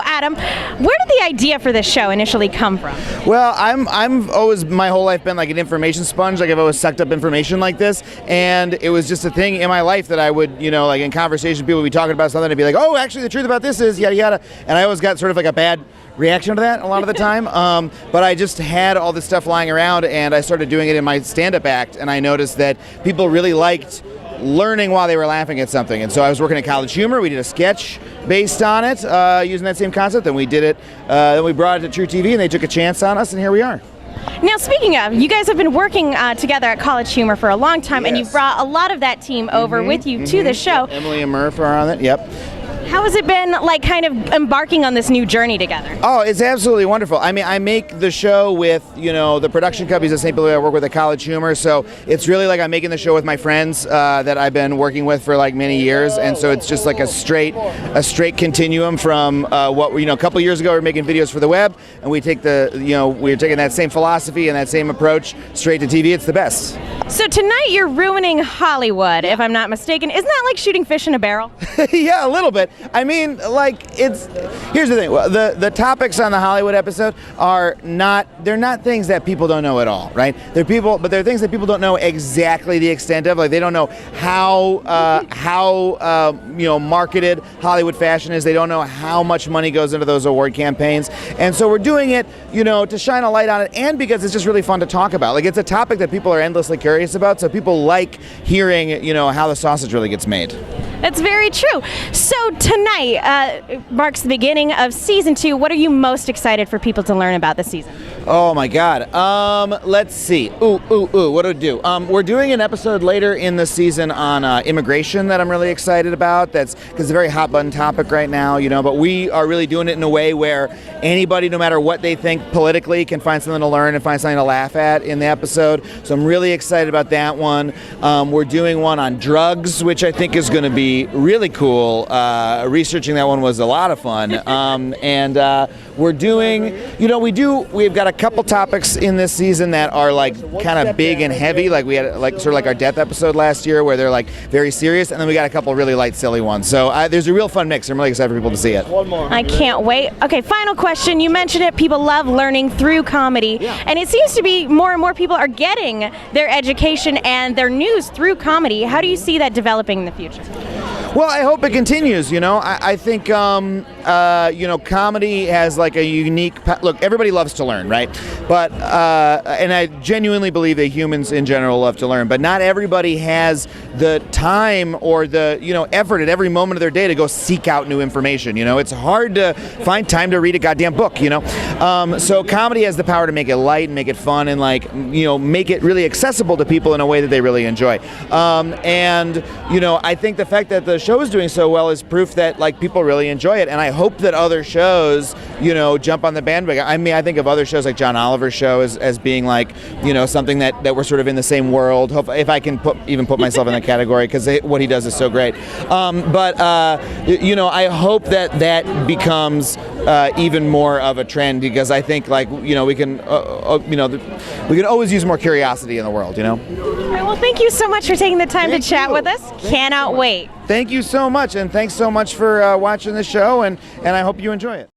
Adam, where did the idea for this show initially come from? Well, I'm always, my whole life been like an information sponge. Like I've always sucked up information like this, and it was just a thing in my life that I would, like in conversation, people would be talking about something and be like, oh, actually the truth about this is yada yada, and I always got sort of like a bad reaction to that a lot of the time. But I just had all this stuff lying around, and I started doing it in my stand-up act, and I noticed that people really liked learning while they were laughing at something. And so I was working at College Humor. We did a sketch based on it, using that same concept, and we did it, then we brought it to True TV, and they took a chance on us, and here we are. Now, speaking of, you guys have been working together at College Humor for a long time, yes. and you've brought a lot of that team over with you to the show. Emily and Murph are on it, yep. How has it been, like, kind of embarking on this new journey together? Oh, it's absolutely wonderful. I mean, I make the show with, the production companies, the same people that I work with at College Humor, so it's really like I'm making the show with my friends that I've been working with for like many years, and so it's just like a straight continuum from what, a couple years ago we were making videos for the web, and we take we're taking that same philosophy and that same approach straight to TV. It's the best. So tonight you're ruining Hollywood, if I'm not mistaken. Isn't that like shooting fish in a barrel? Yeah, a little bit. I mean, like, here's the thing. Well, the topics on the Hollywood episode they're not things that people don't know at all, right? They're things that people don't know exactly the extent of. Like, they don't know how marketed Hollywood fashion is. They don't know how much money goes into those award campaigns. And so we're doing it, to shine a light on it, and because it's just really fun to talk about. Like, it's a topic that people are endlessly curious about, so people like hearing, how the sausage really gets made. That's very true. So tonight marks the beginning of season 2. What are you most excited for people to learn about this season? Oh my God. Let's see. What do we do? We're doing an episode later in the season on immigration that I'm really excited about. Because it's a very hot button topic right now, but we are really doing it in a way where anybody, no matter what they think politically, can find something to learn and find something to laugh at in the episode. So I'm really excited about that one. We're doing one on drugs, which I think is going to be really cool. Researching that one was a lot of fun. And we're doing, we've got a couple topics in this season that are like kind of big and heavy. Like we had sort of like our death episode last year where they're like very serious, and then we got a couple really light, silly ones. So there's a real fun mix. I'm really excited for people to see it. One more. I can't wait. Okay, final question. You mentioned it. People love learning through comedy, and it seems to be more and more people are getting their education and their news through comedy. How do you see that developing in the future? Well, I hope it continues, I think, comedy has like a unique, look, everybody loves to learn, right? But, and I genuinely believe that humans in general love to learn, but not everybody has the time or the, effort at every moment of their day to go seek out new information, It's hard to find time to read a goddamn book, So comedy has the power to make it light and make it fun and make it really accessible to people in a way that they really enjoy. I think the fact that the show is doing so well is proof that people really enjoy it, and I hope that other shows jump on the bandwagon. I mean, I think of other shows like John Oliver's show as being something that we're sort of in the same world. If I can even put myself in that category, because what he does is so great. I hope that becomes even more of a trend, because I think we can always use more curiosity in the world. All right, well, thank you so much for taking the time to chat with us. Cannot wait. Thank you so much, and thanks so much for watching the show, and I hope you enjoy it.